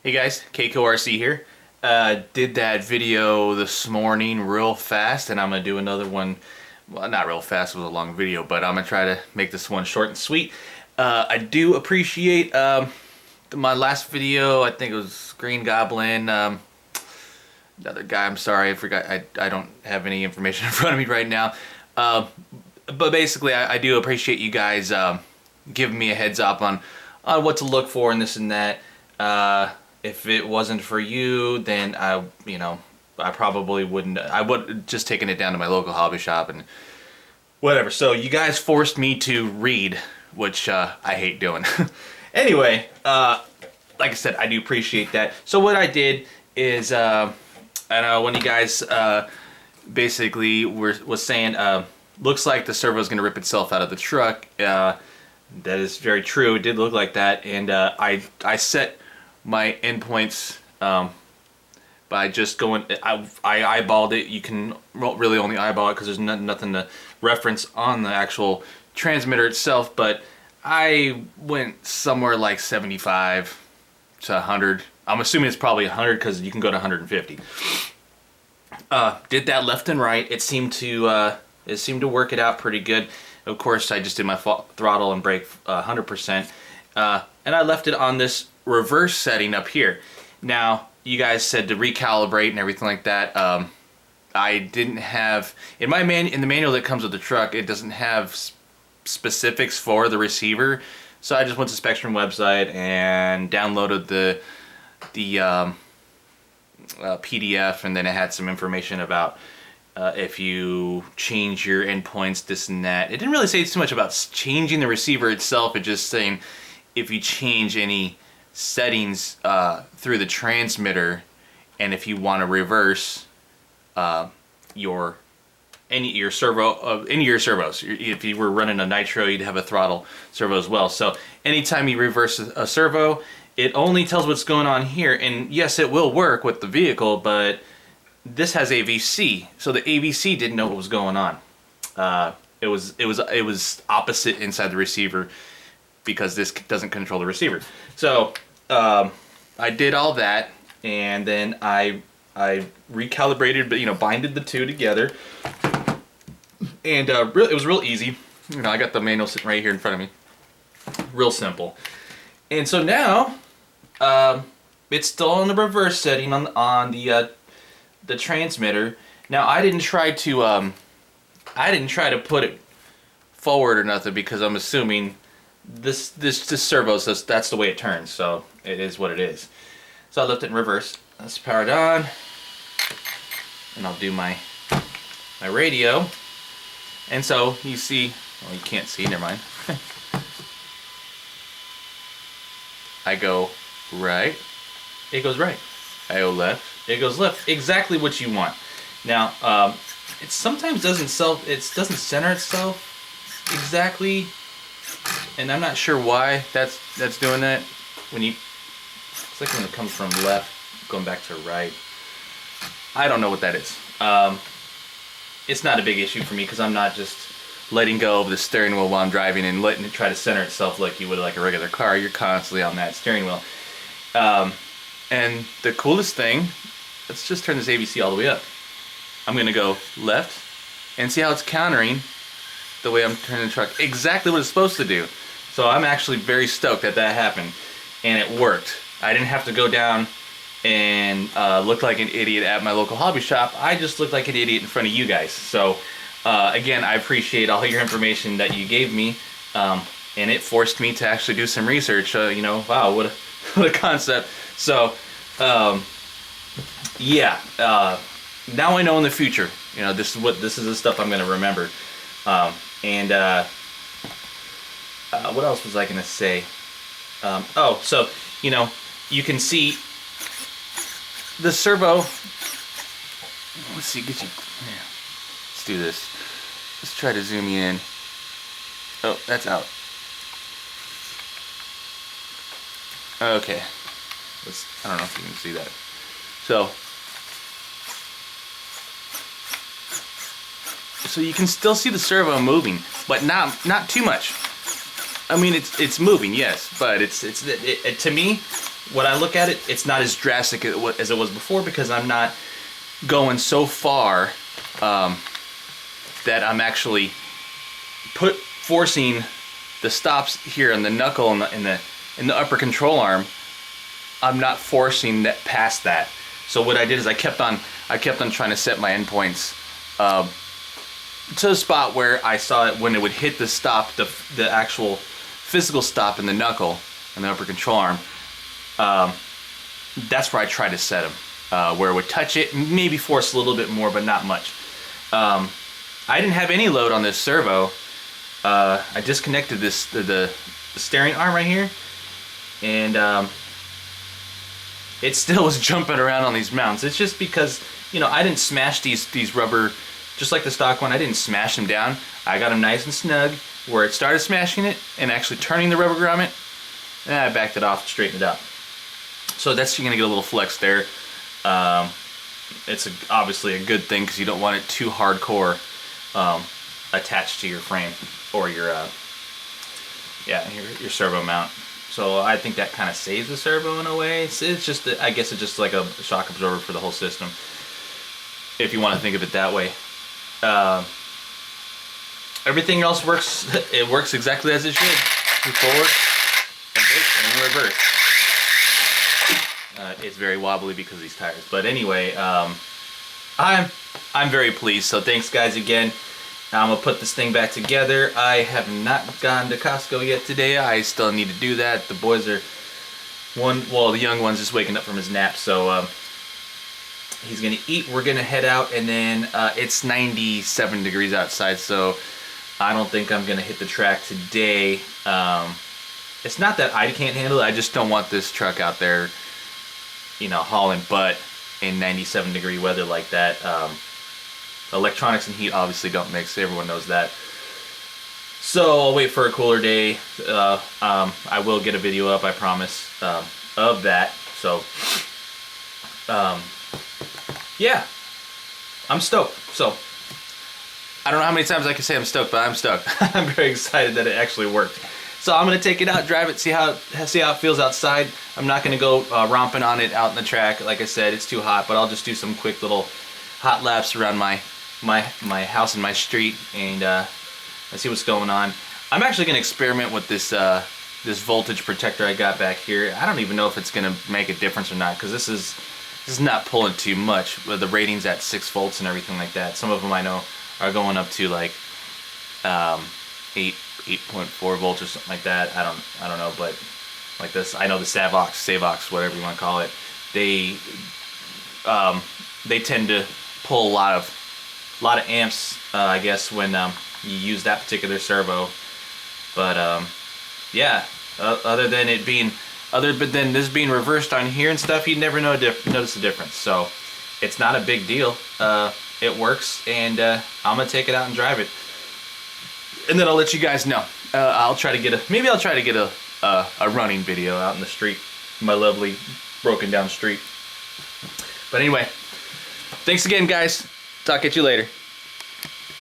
Hey guys, KKRC here. Did that video this morning real fast, and I'm gonna do another one. Well, not real fast, it was a long video, but I'm gonna try to make this one short and sweet. I do appreciate my last video. I think it was Green Goblin. Another guy, I'm sorry, I forgot. I don't have any information in front of me right now. But basically, I do appreciate you guys giving me a heads up on what to look for and this and that. If it wasn't for you, then I probably wouldn't. I would just taken it down to my local hobby shop and whatever. So you guys forced me to read, which I hate doing. Anyway, like I said, I do appreciate that. So what I did is, I know when you guys basically was saying, looks like the servo is going to rip itself out of the truck. That is very true. It did look like that, and I set my endpoints by just going. I eyeballed it. You can really only eyeball it because there's nothing to reference on the actual transmitter itself. But I went somewhere like 75 to 100. I'm assuming it's probably 100 because you can go to 150. Did that left and right. It seemed to work it out pretty good. Of course, I just did my throttle and brake 100%, and I left it on this reverse setting up here. Now, you guys said to recalibrate and everything like that. I didn't have in the manual that comes with the truck. It doesn't have specifics for the receiver, so I just went to Spectrum website and downloaded the PDF, and then it had some information about if you change your endpoints, this and that. It didn't really say too much about changing the receiver itself. It just saying if you change any settings through the transmitter, and if you want to reverse your servo, any of your servos. If you were running a nitro, you'd have a throttle servo as well. So anytime you reverse a servo, it only tells what's going on here. And yes, it will work with the vehicle, but this has AVC, so the AVC didn't know what was going on. It was opposite inside the receiver because this doesn't control the receiver. So I did all that, and then I recalibrated, but binded the two together, and it was real easy. I got the manual sitting right here in front of me, real simple. And so now it's still in the reverse setting on the transmitter. Now I didn't try to put it forward or nothing because I'm assuming this servo says that's the way it turns, so it is what it is. So I left it in reverse. Let's power it on, and I'll do my radio. And so you see, well, you can't see, never mind. I go right, it goes right. I go left, it goes left. Exactly what you want. Now, it sometimes doesn't center itself exactly, and I'm not sure why that's doing that. It's like when it comes from left going back to right. I don't know what that is. It's not a big issue for me because I'm not just letting go of the steering wheel while I'm driving and letting it try to center itself like you would like a regular car. You're constantly on that steering wheel. And the coolest thing, let's just turn this AVC all the way up. I'm gonna go left and see how it's countering the way I'm turning the truck. Exactly what it's supposed to do. So I'm actually very stoked that happened, and it worked. I didn't have to go down and look like an idiot at my local hobby shop. I just looked like an idiot in front of you guys. So again, I appreciate all your information that you gave me, and it forced me to actually do some research. Wow, what a concept. So yeah, now I know in the future, this is the stuff I'm going to remember. And what else was I going to say? So you can see the servo. Let's see, let's do this. Let's try to zoom you in. Oh, that's out. Okay. I don't know if you can see that. So you can still see the servo moving, but not too much. I mean, it's moving, yes, but it, to me, when I look at it, it's not as drastic as it was before, because I'm not going so far that I'm actually forcing the stops here in the knuckle in the upper control arm. I'm not forcing that past that. So what I did is I kept on trying to set my endpoints to a spot where I saw it when it would hit the stop, the actual physical stop in the knuckle and the upper control arm. That's where I tried to set them, where it would touch it, maybe force a little bit more, but not much. I didn't have any load on this servo. I disconnected the steering arm right here, and it still was jumping around on these mounts. It's just because, you know, I didn't smash these rubber, just like the stock one. I didn't smash them down. I got them nice and snug where it started smashing it and actually turning the rubber grommet. And I backed it off, straightened it out. So that's, you're gonna get a little flex there. It's obviously a good thing because you don't want it too hardcore attached to your frame or your servo mount. So I think that kind of saves the servo in a way. It's just, I guess it's just like a shock absorber for the whole system, if you want to think of it that way. Everything else works. It works exactly as it should. Move forward and in reverse. It's very wobbly because of these tires, but anyway, I'm very pleased. So thanks guys again. I'm gonna put this thing back together. I have not gone to Costco yet today. I still need to do that. The boys are the young one's just waking up from his nap, so he's gonna eat. We're gonna head out, and then it's 97 degrees outside, so I don't think I'm gonna hit the track today. It's not that I can't handle it. I just don't want this truck out there, you know, hauling butt in 97 degree weather like that. Electronics and heat obviously don't mix. Everyone knows that. So I'll wait for a cooler day. I will get a video up, I promise, of that. So, yeah, I'm stoked. So I don't know how many times I can say I'm stoked, but I'm stoked. I'm very excited that it actually worked. So I'm gonna take it out, drive it, see how it feels outside. I'm not gonna go romping on it out in the track. Like I said, it's too hot, but I'll just do some quick little hot laps around my house and my street, and let's see what's going on. I'm actually gonna experiment with this this voltage protector I got back here. I don't even know if it's gonna make a difference or not, because this is not pulling too much. The rating's at 6 volts and everything like that. Some of them I know are going up to like 8.4 volts or something like that. I don't know, but like this, I know the Savox, whatever you want to call it, they tend to pull a lot of amps, I guess, when you use that particular servo. But yeah, other than this being reversed on here and stuff, you never notice the difference. So it's not a big deal. It works, and I'm gonna take it out and drive it, and then I'll let you guys know. I'll try to get a running video out in the street, my lovely broken down street. But anyway, thanks again, guys. Talk at you later.